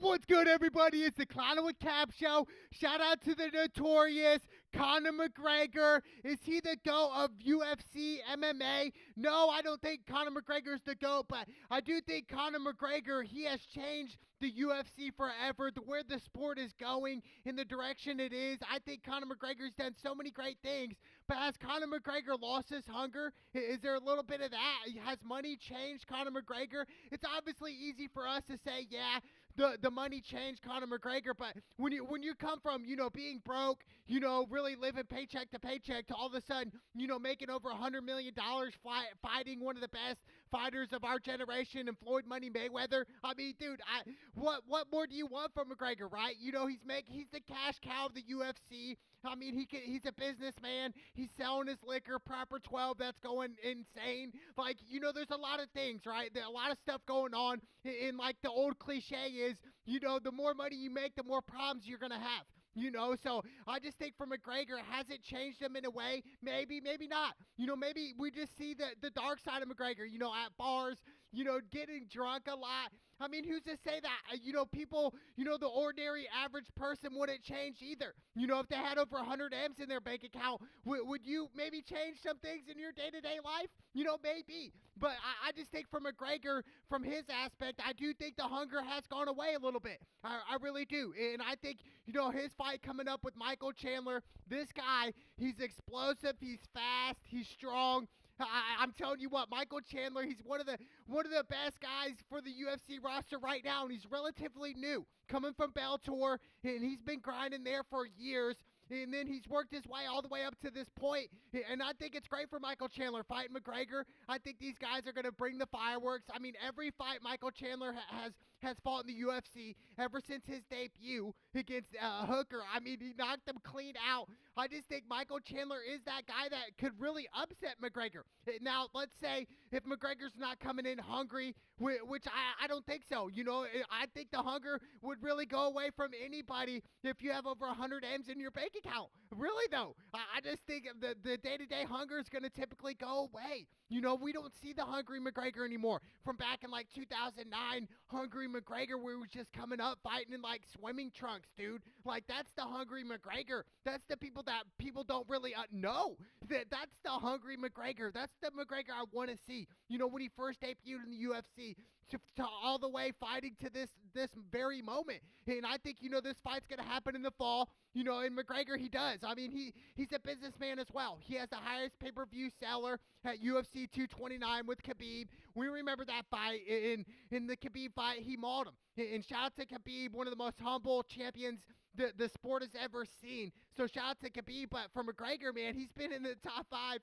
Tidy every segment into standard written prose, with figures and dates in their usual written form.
What's good, everybody? It's the Conor with Cap Show. Shout out to the Notorious Conor McGregor. Is he the GOAT of UFC MMA? No, I don't think Conor McGregor's the GOAT, but I do think Conor McGregor, he has changed the UFC forever, where the sport is going, in the direction it is. I think Conor McGregor's done so many great things, but has Conor McGregor lost his hunger? Is there a little bit of that? Has money changed Conor McGregor? It's obviously easy for us to say, yeah, the money changed Conor McGregor, but when you come from, being broke, really living paycheck to all of a sudden, making over $100 million fighting one of the best fighters of our generation and Floyd Money Mayweather. I mean, dude, what more do you want from McGregor, right? He's the cash cow of the UFC. I mean, he's a businessman. He's selling his liquor, Proper 12, that's going insane. Like, there's a lot of things, right? There's a lot of stuff going on. In like the old cliche is, the more money you make, the more problems you're gonna have. So I just think for McGregor, has it changed him in a way? Maybe, maybe not. Maybe we just see the dark side of McGregor, at bars, getting drunk a lot. I mean, who's to say that, people, the ordinary average person wouldn't change either. If they had over 100 M's in their bank account, would you maybe change some things in your day-to-day life? Maybe. But I just think for McGregor, from his aspect, I do think the hunger has gone away a little bit. I really do. And I think, his fight coming up with Michael Chandler, this guy, he's explosive, he's fast, he's strong. I'm telling you what, Michael Chandler, he's one of the best guys for the UFC roster right now, and he's relatively new, coming from Bellator, and he's been grinding there for years. And then he's worked his way all the way up to this point. And I think it's great for Michael Chandler fighting McGregor. I think these guys are going to bring the fireworks. I mean, every fight Michael Chandler has fought in the UFC ever since his debut against Hooker. I mean, he knocked him clean out. I just think Michael Chandler is that guy that could really upset McGregor. Now, let's say if McGregor's not coming in hungry, which I don't think so. I think the hunger would really go away from anybody if you have over 100 M's in your bank account. Really, though, I just think the day-to-day hunger is going to typically go away. We don't see the hungry McGregor anymore. From back in like 2009, hungry McGregor, where he was just coming up fighting in like swimming trunks, dude. Like, that's the hungry McGregor. That's the people that people don't really know. That's the hungry McGregor. That's the McGregor I want to see. When he first debuted in the UFC, to all the way fighting to this very moment. And I think, this fight's going to happen in the fall. And McGregor, he does. I mean, he's a businessman as well. He has the highest pay-per-view seller at UFC 229 with Khabib. We remember that fight. In the Khabib fight, he mauled him. And shout out to Khabib, one of the most humble champions the sport has ever seen. So shout out to Khabib. But for McGregor, man, he's been in the top 5,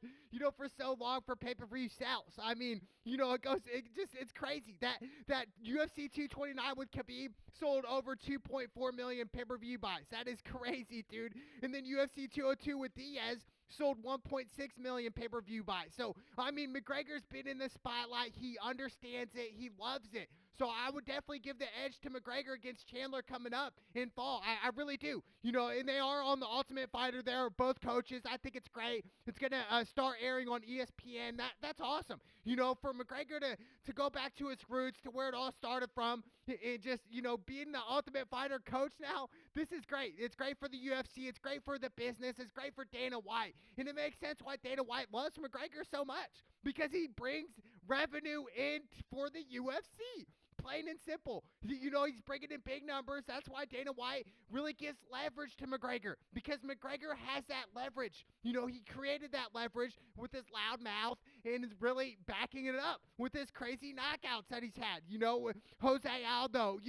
for so long for pay-per-view sales. I mean, it's crazy. That UFC 229 with Khabib sold over 2.4 million pay-per-view buys. That is crazy, dude. And then UFC 202 with Diaz sold 1.6 million pay-per-view buys. So, I mean, McGregor's been in the spotlight. He understands it. He loves it. So I would definitely give the edge to McGregor against Chandler coming up in fall. I really do. And they are on the Ultimate Fighter there, both coaches. I think it's great. It's going to start airing on ESPN. That's awesome. For McGregor to go back to his roots, to where it all started from, and just, being the Ultimate Fighter coach now, this is great. It's great for the UFC. It's great for the business. It's great for Dana White. And it makes sense why Dana White loves McGregor so much, because he brings revenue in for the UFC. Plain and simple. He's bringing in big numbers. That's why Dana White really gives leverage to McGregor, because McGregor has that leverage. He created that leverage with his loud mouth and is really backing it up with his crazy knockouts that he's had. With Jose Aldo,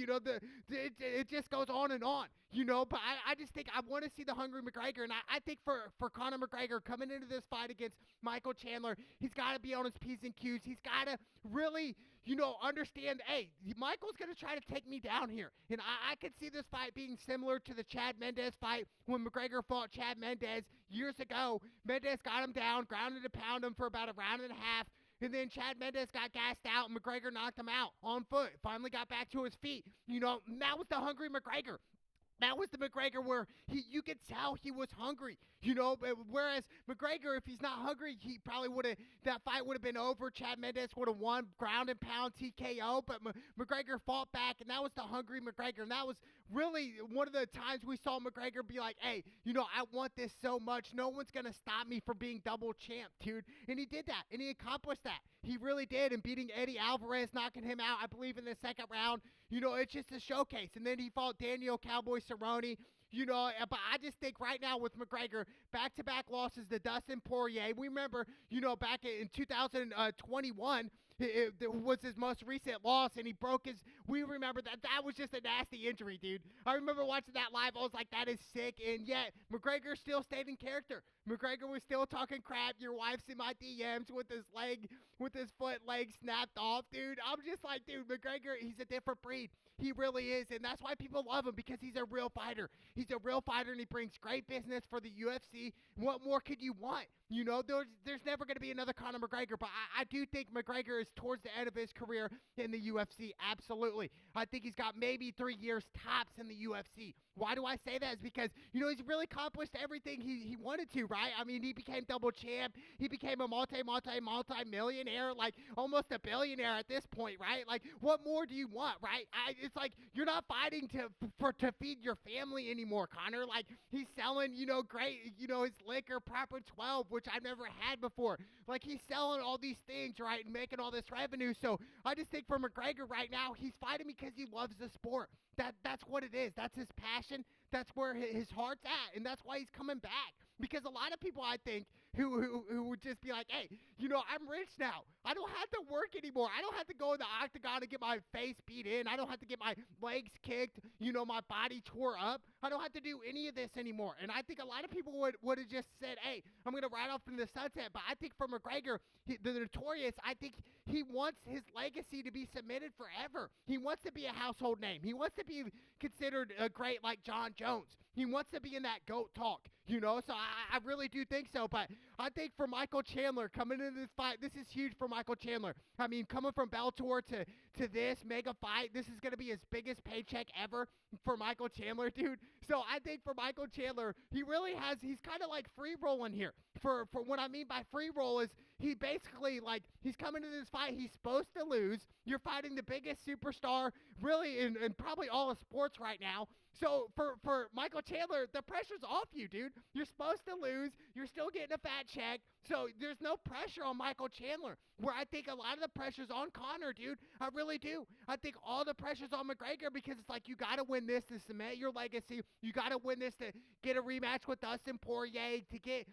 it just goes on and on. But I just think I want to see the hungry McGregor, and I think for Conor McGregor coming into this fight against Michael Chandler, he's got to be on his P's and Q's. He's got to really, understand, hey, Michael's going to try to take me down here. And I could see this fight being similar to the Chad Mendes fight when McGregor fought Chad Mendes years ago. Mendes got him down, grounded and pounded him for about a round and a half. And then Chad Mendes got gassed out, and McGregor knocked him out on foot. Finally got back to his feet. That was the hungry McGregor. That was the McGregor where you could tell he was hungry, whereas McGregor, if he's not hungry, he probably would have, that fight would have been over. Chad Mendes would have won ground and pound TKO, but McGregor fought back, and that was the hungry McGregor, and that was really one of the times we saw McGregor be like, hey, I want this so much. No one's going to stop me from being double champ, dude. And he did that, and he accomplished that. He really did, and beating Eddie Alvarez, knocking him out, I believe, in the second round. It's just a showcase. And then he fought Daniel Cowboy Cerrone. But I just think right now with McGregor, back-to-back losses to Dustin Poirier. We remember, back in 2021, it was his most recent loss, and he broke his. We remember that was just a nasty injury, dude. I remember watching that live. I was like, that is sick. And yet, McGregor still stayed in character. McGregor was still talking crap. Your wife's in my DMs with his foot leg snapped off, dude. I'm just like, dude, McGregor, he's a different breed. He really is, and that's why people love him, because he's a real fighter. He's a real fighter, and he brings great business for the UFC. What more could you want? There's never going to be another Conor McGregor, but I do think McGregor is towards the end of his career in the UFC, absolutely. I think he's got maybe 3 years tops in the UFC. Why do I say that? Is because, he's really accomplished everything he wanted to, right? I mean, he became double champ. He became a multi-millionaire, like almost a billionaire at this point, right? Like, what more do you want, right? It's like you're not fighting to feed your family anymore, Conor. Like, he's selling, great, his liquor, Proper 12, which I've never had before. Like, he's selling all these things, right, and making all this revenue. So I just think for McGregor right now, he's fighting because he loves the sport. That's what it is. That's his passion. That's where his heart's at, and that's why he's coming back. Because a lot of people, I think, who would just be like, hey, I'm rich now. I don't have to work anymore. I don't have to go in the octagon and get my face beat in. I don't have to get my legs kicked, my body tore up. I don't have to do any of this anymore. And I think a lot of people would have just said, hey, I'm going to ride off into the sunset. But I think for McGregor, the Notorious, I think he wants his legacy to be cemented forever. He wants to be a household name. He wants to be considered a great like John Jones. He wants to be in that GOAT talk, so I really do think so. But I think for Michael Chandler coming into this fight, this is huge for Michael Chandler. I mean, coming from Bellator to this mega fight, this is going to be his biggest paycheck ever for Michael Chandler, dude. So I think for Michael Chandler, he's kind of like free rolling here. For what I mean by free roll is he basically, like, he's coming to this fight, he's supposed to lose. You're fighting the biggest superstar really in probably all of sports right now. So for Michael Chandler, the pressure's off you, dude. You're supposed to lose. You're still getting a fat check. So there's no pressure on Michael Chandler, where I think a lot of the pressure's on Conor, dude. I really do. I think all the pressure's on McGregor, because it's like you got to win this to cement your legacy. You got to win this to get a rematch with Dustin Poirier, to get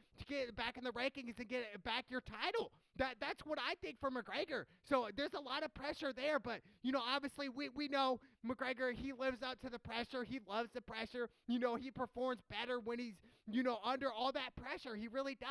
back in the rankings and get back your title. That's what I think for McGregor. So there's a lot of pressure there, but, obviously we know McGregor, he lives up to the pressure. He loves the pressure. He performs better when he's, under all that pressure. He really does.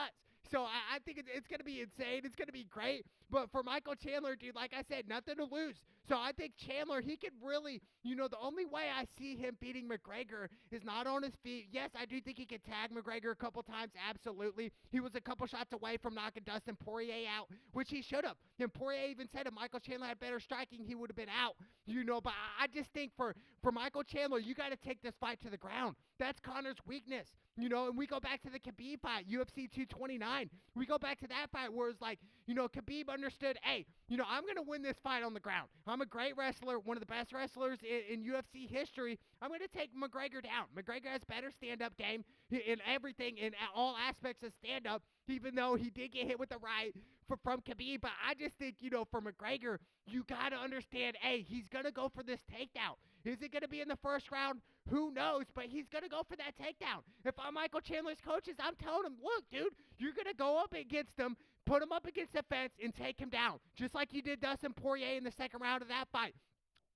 So I think it's going to be insane. It's going to be great. But for Michael Chandler, dude, like I said, nothing to lose. So I think Chandler, he could really, the only way I see him beating McGregor is not on his feet. Yes, I do think he could tag McGregor a couple times, absolutely. He was a couple shots away from knocking Dustin Poirier out, which he should have. And Poirier even said if Michael Chandler had better striking, he would have been out. But I just think for Michael Chandler, you got to take this fight to the ground. That's Conor's weakness. And we go back to the Khabib fight, UFC 229. We go back to that fight where it's like, Khabib understood, hey, I'm going to win this fight on the ground. I'm a great wrestler, one of the best wrestlers in UFC history. I'm going to take McGregor down. McGregor has better stand-up game in everything, in all aspects of stand-up, even though he did get hit with the right from Khabib. But I just think, for McGregor, you got to understand, hey, he's going to go for this takedown. Is it going to be in the first round? Who knows? But he's going to go for that takedown. If I'm Michael Chandler's coaches, I'm telling him, look, dude, you're going to go up against him, put him up against the fence, and take him down. Just like you did Dustin Poirier in the second round of that fight,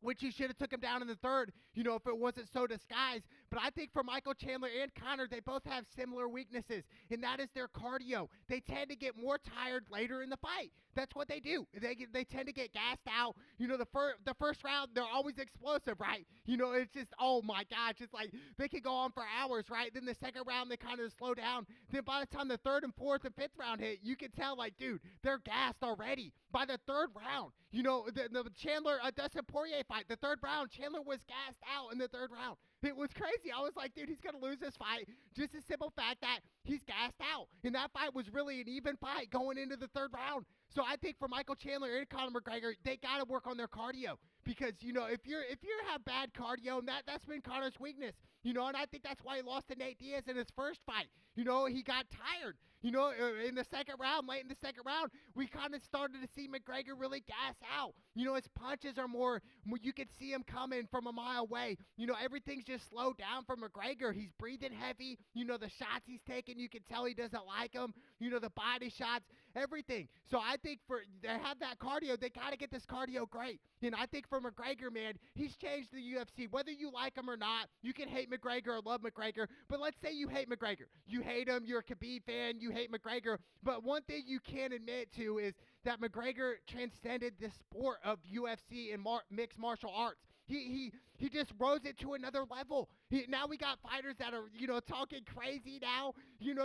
which he should have took him down in the third, if it wasn't so disguised. But I think for Michael Chandler and Conor, they both have similar weaknesses, and that is their cardio. They tend to get more tired later in the fight. That's what they do. They tend to get gassed out. The first round, they're always explosive, right? It's just, oh my gosh, it's like they could go on for hours, right? Then the second round, they kind of slow down. Then by the time the third and fourth and fifth round hit, you can tell, like, dude, they're gassed already. By the third round, the Chandler Dustin Poirier fight, the third round, Chandler was gassed out in the third round. It was crazy. I was like, dude, he's gonna lose this fight. Just a simple fact that he's gassed out. And that fight was really an even fight going into the third round. So I think for Michael Chandler and Conor McGregor, they gotta work on their cardio. Because, if you have bad cardio, and that's been Conor's weakness. And I think that's why he lost to Nate Diaz in his first fight. He got tired. In the second round, late in the second round, we kind of started to see McGregor really gas out. His punches are more, you could see him coming from a mile away. Everything's just slowed down for McGregor. He's breathing heavy. The shots he's taking, you can tell he doesn't like them. The body shots, everything. So I think they have that cardio, they got to get this cardio great. And I think for McGregor, man, he's changed the UFC. Whether you like him or not, you can hate McGregor or love McGregor. But let's say you hate McGregor. You hate him, you're a Khabib fan, you hate McGregor. But one thing you can admit to is that McGregor transcended the sport of UFC and mixed martial arts. He just rose it to another level. Now we got fighters that are, talking crazy now,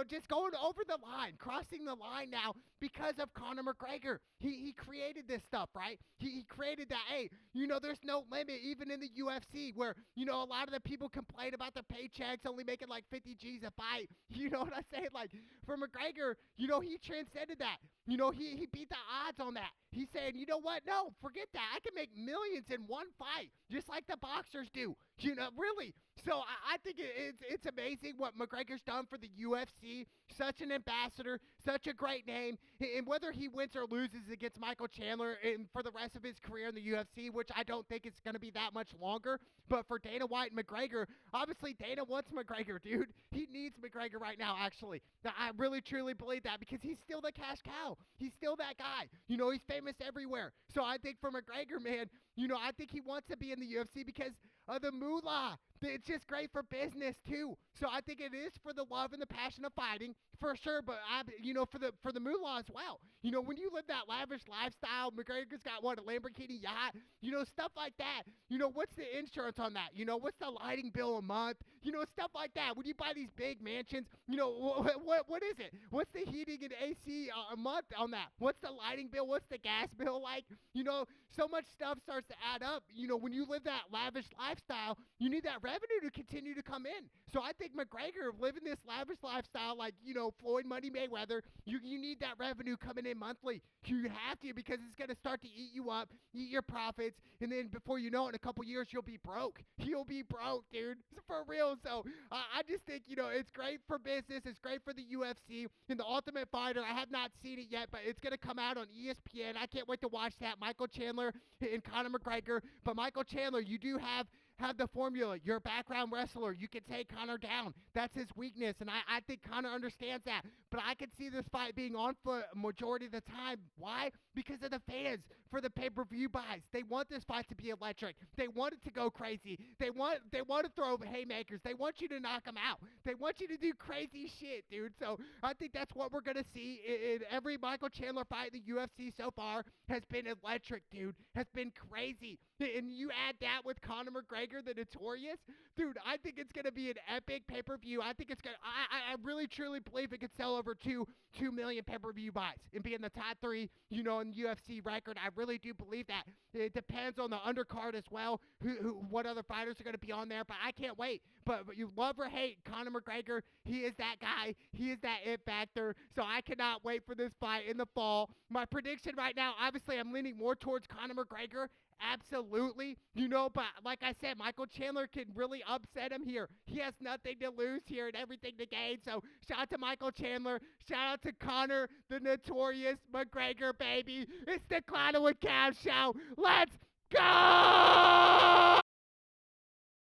just going over the line, crossing the line now because of Conor McGregor. He created this stuff, right? He created that, hey, there's no limit even in the UFC where, a lot of the people complain about their paychecks only making like 50 G's a fight. You know what I'm saying? Like, for McGregor, he transcended that. He beat the odds on that. He's saying, you know what? No, forget that. I can make millions in one fight, just like the boxers do. Really. So I think it's amazing what McGregor's done for the UFC. Such an ambassador, such a great name. And whether he wins or loses against Michael Chandler and for the rest of his career in the UFC, which I don't think it's going to be that much longer, but for Dana White and McGregor, obviously Dana wants McGregor, dude. He needs McGregor right now, actually. I really, truly believe that because he's still the cash cow. He's still that guy. He's famous everywhere. So I think for McGregor, man, I think he wants to be in the UFC because of the moolah. It's just great for business too. So I think it is for the love and the passion of fighting for sure, but for the moolah as well. When you live that lavish lifestyle, McGregor's got a Lamborghini yacht, stuff like that. What's the insurance on that? What's the lighting bill a month? Stuff like that. When you buy these big mansions, what is it? What's the heating and AC a month on that? What's the lighting bill? What's the gas bill like? So much stuff starts to add up. When you live that lavish lifestyle, you need that revenue to continue to come in. So I think McGregor living this lavish lifestyle like, Floyd Money Mayweather, you need that revenue coming in monthly. You have to because it's going to start to eat you up, eat your profits, and then before you know it, in a couple years, you'll be broke. You'll be broke, dude. For real. So I just think, it's great for business. It's great for the UFC and the Ultimate Fighter. I have not seen it yet, but it's going to come out on ESPN. I can't wait to watch that. Michael Chandler and Conor McGregor. But Michael Chandler, you do have the formula. You're a background wrestler. You can take Conor down. That's his weakness, and I think Conor understands that. But I could see this fight being on foot majority of the time. Why? Because of the fans for the pay-per-view buys. They want this fight to be electric. They want it to go crazy. They want to throw haymakers. They want you to knock them out. They want you to do crazy shit, dude. So I think that's what we're going to see in every Michael Chandler fight in the UFC so far has been electric, dude. Has been crazy. And you add that with Conor McGregor, the Notorious, dude, I think it's going to be an epic pay-per-view. I think it's going to, I really, truly believe it could sell over 2 million pay-per-view buys and be in the top 3, in UFC record. I really do believe that. It depends on the undercard as well, what other fighters are going to be on there, but I can't wait. But you love or hate Conor McGregor, he is that guy. He is that it factor. So I cannot wait for this fight in the fall. My prediction right now, obviously, I'm leaning more towards Conor McGregor. Absolutely, but like I said, Michael Chandler can really upset him here. He has nothing to lose here and everything to gain. So shout out to Michael Chandler. Shout out to Conor, the Notorious McGregor, baby. It's the Clown with Cam show. Let's go!